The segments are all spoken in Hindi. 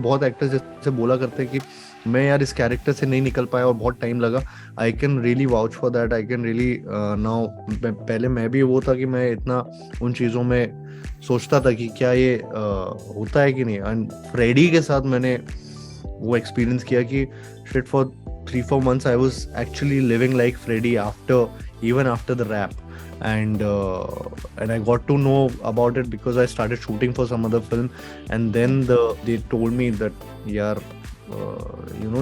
बहुत एक्टर्स जैसे बोला करते हैं कि मैं यार इस कैरेक्टर से नहीं निकल पाया और बहुत टाइम लगा, I can really vouch for that. I can really now, पहले मैं भी वो था कि मैं इतना उन चीज़ों में सोचता था कि क्या ये होता है कि नहीं। एंड फ्रेडी के साथ मैंने वो एक्सपीरियंस किया कि shit, for 3-4 months I was actually living like Freddy after, even after the rap. And I got to know about it because I started shooting for some other film, and then they told me that यार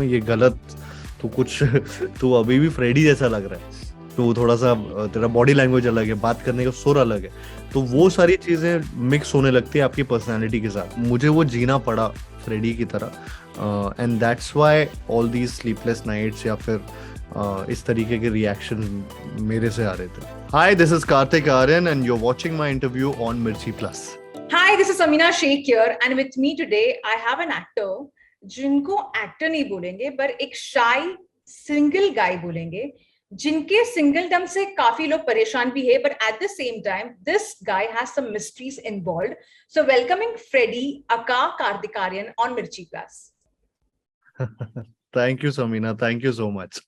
ये गलत, तू कुछ तू अभी भी फ्रेडी जैसा लग रहा है, तो थोड़ा सा तेरा बॉडी लैंग्वेज अलग है, बात करने का सुर अलग है। तो वो सारी चीजें मिक्स होने लगती है आपकी पर्सनालिटी के साथ। मुझे वो जीना पड़ा फ्रेडी की तरह, and that's why all these sleepless nights या फिर इस तरीके के रिएक्शन मेरे से आ रहे थे। Hi, this is Kartik Aaryan and you are watching my interview on Mirchi plus. Hi, this is Amina Sheikh here, and with me today I have an actor जिनको एक्टर नहीं बोलेंगे पर एक शाई सिंगल गाय बोलेंगे, जिनके सिंगलडम से काफी लोग परेशान भी है, but at the same time this guy has some mysteries involved. So welcoming Freddy aka Kartikaaryan on Mirchi plus. Thank you, Samina. Thank you so much.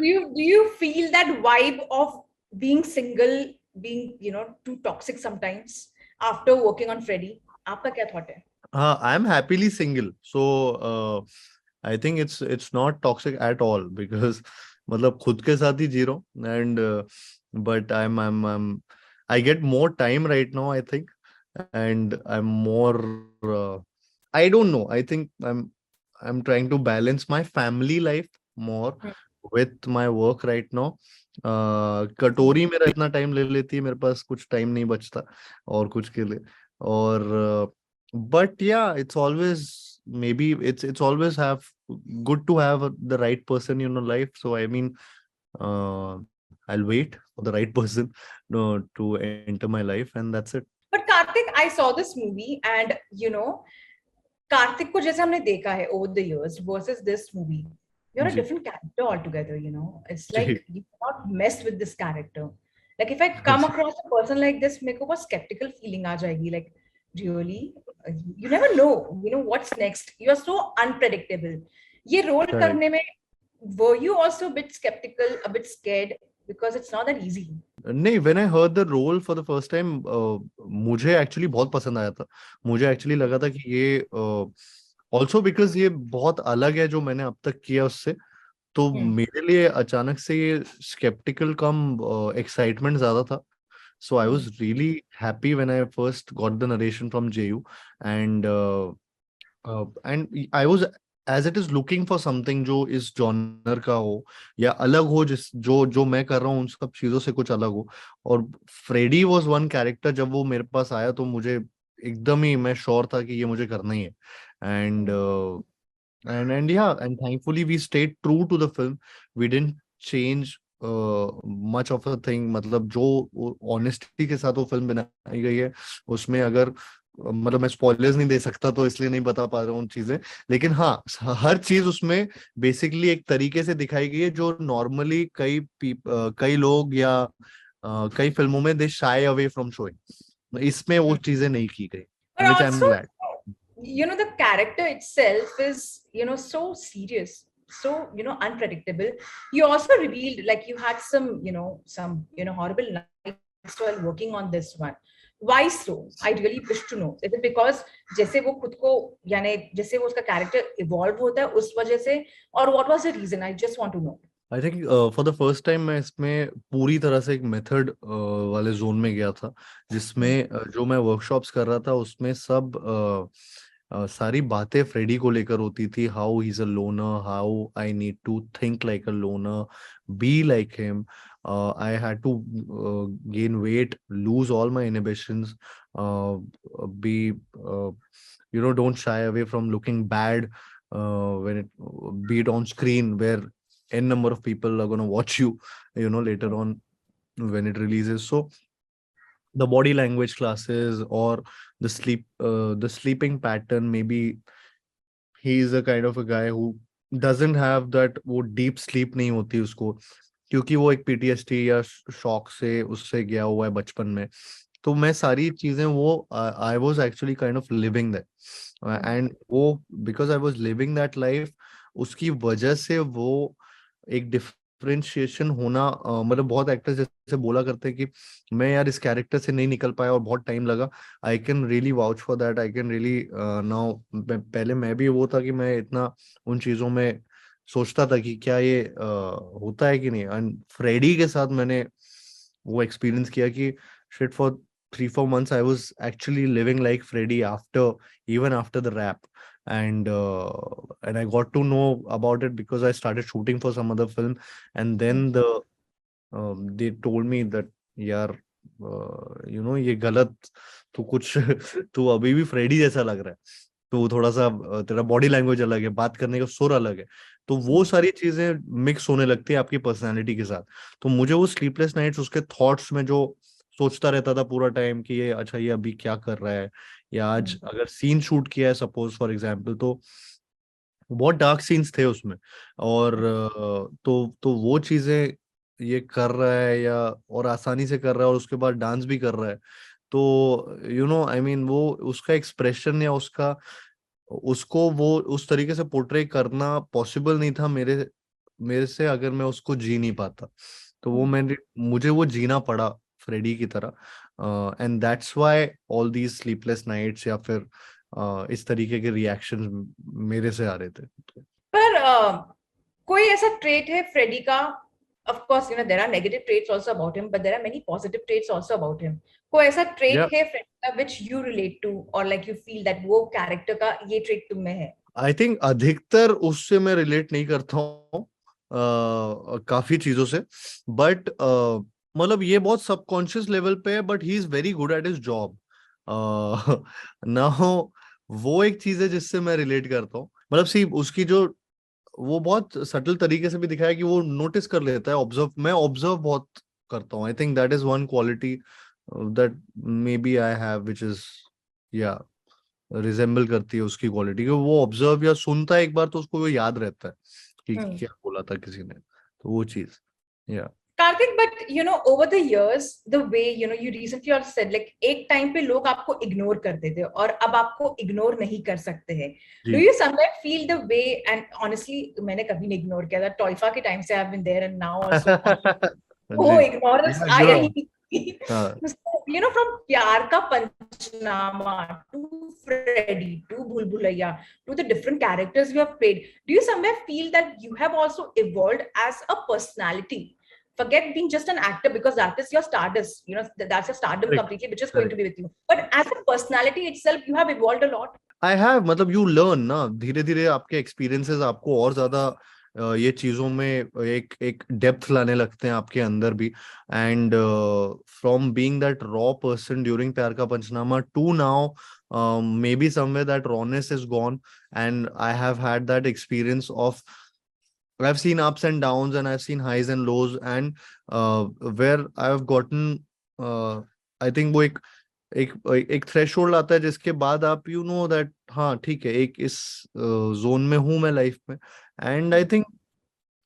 Do you feel that vibe of being single, being too toxic sometimes after working on Freddy? आपका क्या थॉट है? I'm happily single, so I think it's not toxic at all because मतलब खुद के साथ ही जी रहा हूँ, and but I'm I get more time right now, I think, and I'm more I don't know, I think I'm trying to balance my family life more with my work right now. कटोरी मेरा इतना टाइम ले लेती है, मेरे पास कुछ टाइम नहीं बचता और कुछ के लिए। और but yeah, it's always, maybe it's always have good to have the right person in your life. So I mean, I'll wait for the right person to enter my life, and that's it. But Karthik, I saw this movie, and Kartik को जैसे हमने देखा है over the years versus this movie, you're a ji different character altogether. It's like ji you cannot mess with this character. Like if I come across a person like this, मेरे को बहुत skeptical feeling आ जाएगी. Like really, you never know, what's next. You are so unpredictable. ये role correct. करने में, were you also a bit skeptical, a bit scared, because it's not that easy? नहीं, when I heard the role for the first time, मुझे एक्चुअली बहुत पसंद आया था। मुझे एक्चुअली लगा था कि ये ऑल्सो बिकॉज ये बहुत अलग है जो मैंने अब तक किया उससे। तो मेरे लिए अचानक से ये स्केप्टिकल कम एक्साइटमेंट ज्यादा था। So I was really happy when I first got the narration from JU, and and I was as it is looking for something जो इस जॉनर का हो या अलग हो, जिस जो जो मैं कर रहा हूँ उन सब चीजों से कुछ अलग हो। और फ्रेडी वाज वन कैरेक्टर, जब वो मेरे पास आया तो मुझे एकदम ही, मैं श्योर था कि ये मुझे करना ही है। And and yeah, and thankfully we stayed true to the film. We didn't change much of a thing. मतलब जो ऑनेस्टी के साथ वो फिल्म बनाई गई है उसमें, अगर मतलब मैं स्पॉयलर्स नहीं दे सकता तो इसलिए नहीं बता पा रहा हूँ चीजें, लेकिन हाँ, हर चीज उसमें बेसिकली एक तरीके से दिखाई गई है जो नॉर्मली कई लोग या कई फिल्मों में दे शाय अवे फ्रॉम शोइंग। इसमें वो चीजें नहीं की गई, But which I am also, glad. the character itself is, so serious, so, unpredictable. You also revealed, like, you had some horrible nights while working on this one. Why so? I really wish to know. Is it because जैसे वो खुद को, यानी जैसे वो उसका character evolve होता है उस वजह से, और what was the reason? I just want to know. I think for the first time मैं इसमें पूरी तरह से एक मेथड वाले जोन में गया था, जिसमें जो मैं वर्कशॉप्स कर रहा था उसमें सब सारी बातें फ्रेडी को लेकर होती थी। How he is a loner, how I need to think like a loner, be like him. I had to gain weight, lose all my inhibitions, be don't shy away from looking bad when it be it on screen, where n number of people are going to watch you, later on when it releases. So the body language classes, or the sleeping pattern, maybe he is a kind of a guy who doesn't have that, वो deep sleep नहीं होती उसको, क्योंकि वो एक पीटीएसडी या शॉक से उससे गया हुआ है बचपन में। तो मैं सारी चीजें वो I was actually kind of living that. And वो because I was living that life, उसकी वजह से वो एक डिफरेंशिएशन होना, मतलब बहुत एक्टर्स जैसे बोला करते हैं कि मैं यार इस कैरेक्टर से नहीं निकल पाया और बहुत टाइम लगा। I can really vouch for that, I can really now. पहले मैं भी वो था कि मैं इतना उन चीजों में सोचता था कि क्या ये होता है कि नहीं। एंड फ्रेडी के साथ मैंने वो एक्सपीरियंस किया कि shit, for 3-4 months I was actually living like Freddie after, even after the rap. And I got to know about it because I started shooting for some other film. And then they told me that यार ये गलत, तू कुछ तू अभी भी फ्रेडी जैसा लग रहा है, तो थोड़ा सा तेरा बॉडी लैंग्वेज अलग है, बात करने का सुर अलग है। तो वो सारी चीजें मिक्स होने लगती है आपकी पर्सनालिटी के साथ। तो मुझे वो स्लीपलेस नाइट्स, उसके थॉट्स में जो सोचता रहता था पूरा टाइम कि ये अच्छा ये अभी क्या कर रहा है, या आज अगर सीन शूट किया है सपोज फॉर एग्जांपल, तो बहुत डार्क सीन्स थे उसमें। और तो वो चीजें ये कर रहा है, या और आसानी से कर रहा है, और उसके बाद डांस भी कर रहा है। तो आई मीन वो उसका एक्सप्रेशन या उसका उसको वो उस तरीके से पोर्ट्रे करना पॉसिबल नहीं था मेरे मेरे से, अगर मैं उसको जी नहीं पाता। तो वो मैंने मुझे वो जीना पड़ा फ्रेडी की तरह। And that's why all these sleepless nights, या फिर इस तरीके के रिएक्शंस मेरे से आ रहे थे। पर कोई ऐसा ट्रेट है फ्रेडी का? Of course there are negative traits also about him, but there are many positive traits also about him. कोई ऐसा ट्रेट या है फ्रेडी का व्हिच यू रिलेट टू, और लाइक यू फील दैट वो कैरेक्टर का ये ट्रेट तुम में है? आई थिंक अधिकतर उससे मैं रिलेट नहीं करता हूँ काफी चीजों से। बट मतलब ये बहुत सबकॉन्शियस लेवल पे है, but he is very good at his job ना हो। वो एक चीज है जिससे मैं रिलेट करता हूँ। मतलब सी उसकी जो वो बहुत सटल तरीके से भी दिखाया कि वो नोटिस कर लेता है, ऑब्जर्व, मैं ऑब्जर्व बहुत करता हूँ। I think that is one quality that maybe I have, which is या रिजेंबल करती है उसकी क्वालिटी को। वो ऑब्जर्व या सुनता है एक बार तो उसको वो याद रहता है कि क्या बोला था किसी ने, तो वो चीज या Kartik, but over the years the way you recently also said like एक टाइम पे लोग आपको इग्नोर करते थे और अब आपको इग्नोर नहीं कर सकते हैं। डू जी। You somewhere feel the way? And honestly मैंने कभी नहीं इग्नोर किया था, टॉइफा के टाइम से I have been there and now also जी। वो इग्नोरेंस या आया यू ही नहीं। हाँ। फ्रॉम प्यार Ka Punchnama to Freddy to Bhool Bhulaiyaa to the different characters you have played, do you somewhere feel that you have also evolved as a personality? Forget being just an actor, because that is your stardust, that's your stardom correct, completely, which is going to correct. be with you. But as a personality itself, you have evolved a lot. I have, मतलब यू लर्न ना, धीरे धीरे आपके एक्सपीरियंसेस आपको और ज्यादा ये चीजों में एक एक डेप्थ लाने लगते हैं आपके अंदर भी। And from being that raw person during Pyaar Ka Punchnama to now, maybe somewhere that rawness is gone, and I have had that experience of I've seen ups and downs, and I've seen highs and lows, and where I've gotten, I think वो एक एक थ्रेशोल्ड आता है जिसके बाद आप यू नो दैट हाँ ठीक है, एक इस जोन में हूं मैं लाइफ में। And I think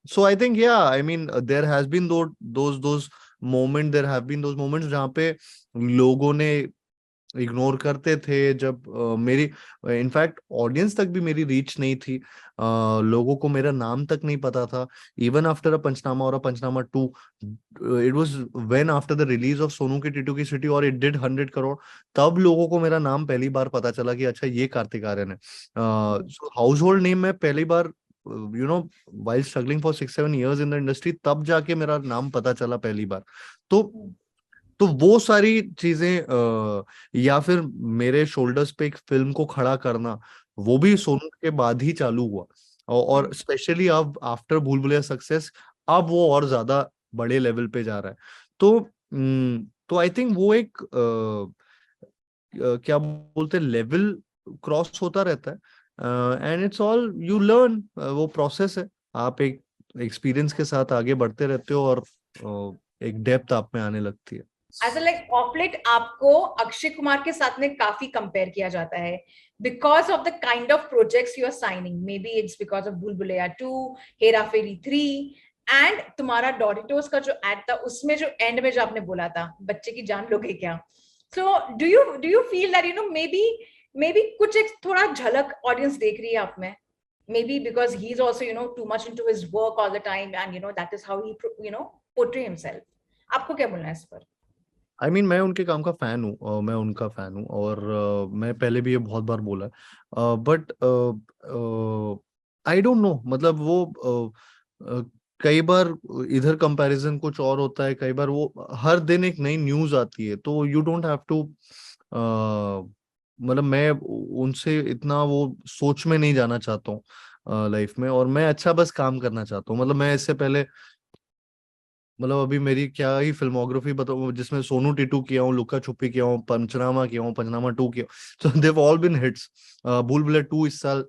so, I think या I mean there has been those moment, there have been those moments जहाँ पे लोगों ने इग्नोर करते थे, जब मेरी इनफैक्ट ऑडियंस तक भी मेरी रीच नहीं थी। लोगों को मेरा नाम तक नहीं पता था। इवन आफ्टर अ पंचनामा और a Punchnama two, it was when after the release of Sonu Ki Titu की सिटी और इट डिड 100 करोड़, तब लोगों को मेरा नाम पहली बार पता चला कि अच्छा ये कार्तिक आर्यन है। सो हाउस होल्ड नेम में पहली बार, while struggling for 6-7 years in the industry, तब जाके मेरा नाम पता चला पहली बार। तो वो सारी चीजें या फिर मेरे शोल्डर्स पे एक फिल्म को खड़ा करना, वो भी सोनू के बाद ही चालू हुआ। और स्पेशली अब आफ्टर भूल भुलैया सक्सेस, अब वो और ज्यादा बड़े लेवल पे जा रहा है। तो आई थिंक वो एक क्या बोलते हैं, लेवल क्रॉस होता रहता है। And it's all you learn, वो प्रोसेस है। आप एक एक्सपीरियंस के साथ आगे बढ़ते रहते हो, और एक डेप्थ आप में आने लगती है। एज लाइक ऑफलेट आपको अक्षय कुमार के साथ में काफी कंपेयर किया जाता है because of the kind of projects you are signing. Maybe it's because of Bhool Bhulaiyaa 2, Hera Pheri 3, and तुम्हारा डोरिटोस का जो एड था उसमें जो एंड में जो आपने बोला था बच्चे की जान लोगे क्या। So do you feel that may be may be कुछ एक थोड़ा झलक ऑडियंस देख रही है आप में, maybe because he's also too much into his work all the time, and that is how he portray himself. आपको क्या बोलना है इस पर? मैं उनके काम का फैन हूँ, मैं उनका फैन हूँ, और मैं पहले भी ये बहुत बार बोला है, बट आई डोंट नो, मतलब वो कई बार इधर कंपैरिजन कुछ और होता है, कई बार वो हर दिन एक नई न्यूज आती है, तो यू डोंट हैव टू, मतलब मैं उनसे इतना वो सोच में नहीं जाना चाहता हूँ लाइफ में, और मैं अच्छा बस काम करना चाहता हूँ। मतलब मैं इससे पहले, मतलब अभी मेरी क्या ही फिल्मोग्राफी बताऊं, जिसमें सोनू टिटू किया हूँ, लुक्का छुपी किया हूँ, पंचनामा किया हूँ, पंचनामा 2 किया, सो देव ऑल बीन हिट्स। भूल भुलैया 2 इस साल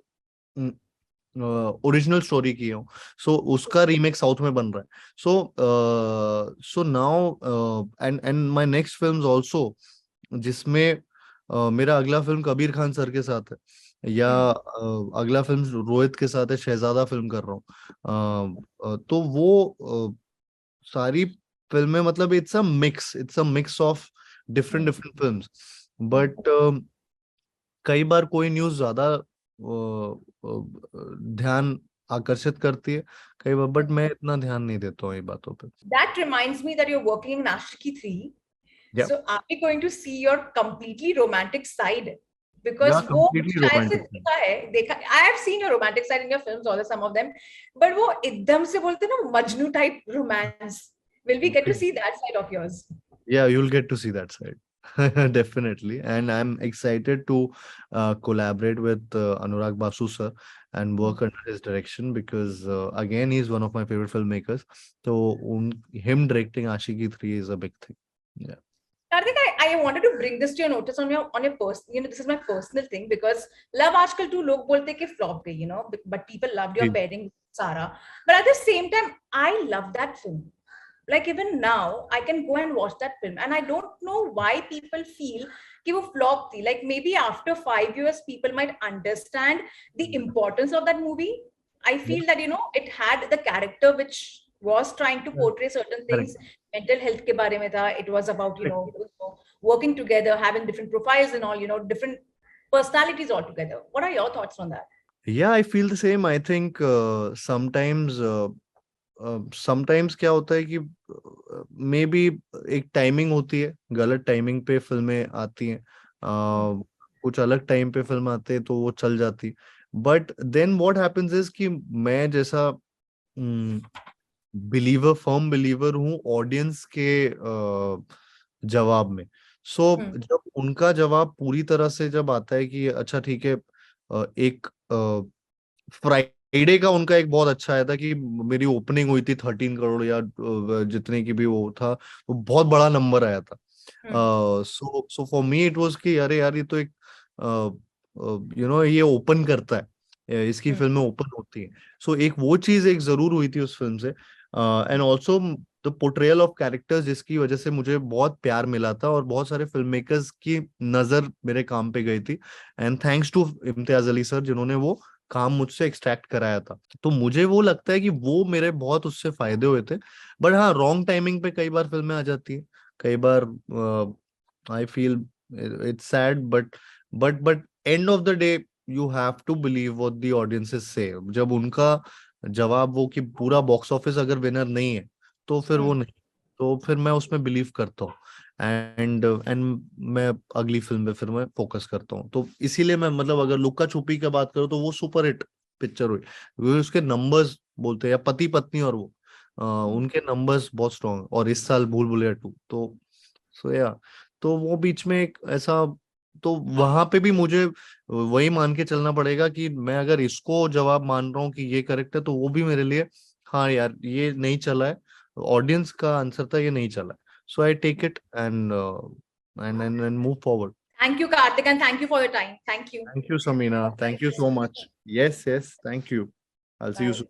ओरिजिनल स्टोरी की हूँ, सो उसका रीमेक साउथ में बन रहा है। So now and and my next films also, जिसमें मेरा अगला फिल्म कबीर खान सर के साथ है, या अगला फिल्म रोहित के साथ है, शहजादा फिल्म कर रहा हूँ। तो वो सारी फिल्में, मतलब it's a mix of different different films, but कई बार कोई न्यूज ज्यादा ध्यान आकर्षित करती है, कई बार, बट मैं इतना ध्यान नहीं देता हूँ ये बातों पे। That reminds me that you're working in Ashiki 3. या So are we going to see your completely romantic side? या Because वो कंप्लीटली शायद से रोमांटिक। देखा है, देखा, I have seen your romantic side in your films, all some of them, but वो एकदम से बोलते हैं ना Majnu type romance. Will we get to see that side of yours? Yeah, you'll get to see that side. Definitely. And I'm excited to collaborate with Anurag Basu sir and work under his direction, because again, he's one of my favorite filmmakers. So him directing Ashiki 3 is a big thing. Yeah. Karthik, I wanted to bring this to your notice on your person. This is my personal thing because love आजकल too लोग बोलते हैं कि flop गई, but people loved your ji. pairing with Sarah. But at the same time, I love that film. Like even now, I can go and watch that film, and I don't know why people feel कि वो flop थी. Like maybe after 5 years, people might understand the importance of that movie. I feel that it had the character which was trying to Yeah. portray certain Correct. things. Mental health के बारे में था. It was about Correct. working together, having different profiles and all, different personalities altogether. What are your thoughts on that? Yeah, I feel the same. I think sometimes क्या होता है कि मे बी एक टाइमिंग होती है, गलत टाइमिंग पे फिल्में आती हैं, कुछ अलग टाइम पे फिल्म आते हैं तो वो चल जाती, but then what happens is कि मैं जैसा फर्म बिलीवर हूँ ऑडियंस के जवाब में। सो जब उनका जवाब पूरी तरह से जब आता है कि अच्छा ठीक है, एक फ्राइडे का उनका एक बहुत अच्छा आया था कि मेरी ओपनिंग हुई थी 13 करोड़, या जितने की भी वो था, वो बहुत बड़ा नंबर आया था। So for me it was कि अरे यार, ये तो एक ये ओपन करता है, इसकी फिल्में ओपन होती हैं। सो एक वो चीज एक जरूर हुई थी उस फिल्म से, and also the portrayal of characters, जिसकी वजह से मुझे बहुत प्यार मिला था, और बहुत सारे फिल्म मेकर्स की नजर मेरे काम पे गई थी, and thanks to Imtiaz Ali sir, जिन्होंने वो काम मुझसे एक्सट्रैक्ट कराया था। तो मुझे वो लगता है कि वो मेरे बहुत उससे फायदे हुए थे, बट हाँ, रॉन्ग टाइमिंग पे कई बार फिल्में आ जाती है, कई बार I feel it's sad, but end of the day you have to believe what the audiences say, जब उनका जवाब वो कि पूरा बॉक्स ऑफिस अगर विनर नहीं है, तो फिर वो नहीं, तो फिर मैं उसमें बिलीव करता हूँ, एंड मैं अगली फिल्म पे फिर मैं फोकस करता हूँ। तो इसीलिए मैं, मतलब अगर लुक्का छुपी की बात करूँ तो वो सुपर हिट पिक्चर हुई, क्योंकि उसके नंबर्स बोलते हैं, या पति पत्नी और वो उनके नंबर्स बहुत स्ट्रॉन्ग, और इस साल भूल भुलैया 2, तो सो या, तो वो बीच में एक ऐसा, तो वहां पे भी मुझे वही मान के चलना पड़ेगा कि मैं अगर इसको जवाब मान रहा हूँ कि ये करेक्ट है, तो वो भी मेरे लिए, हाँ यार ये नहीं चला है, ऑडियंस का आंसर था ये नहीं चला है, so I take it and move forward. Thank you, Karthik, and thank you for your time. Thank you. Thank you Sameena, thank you so much. Yes yes, thank you. I will see you Bye. Soon.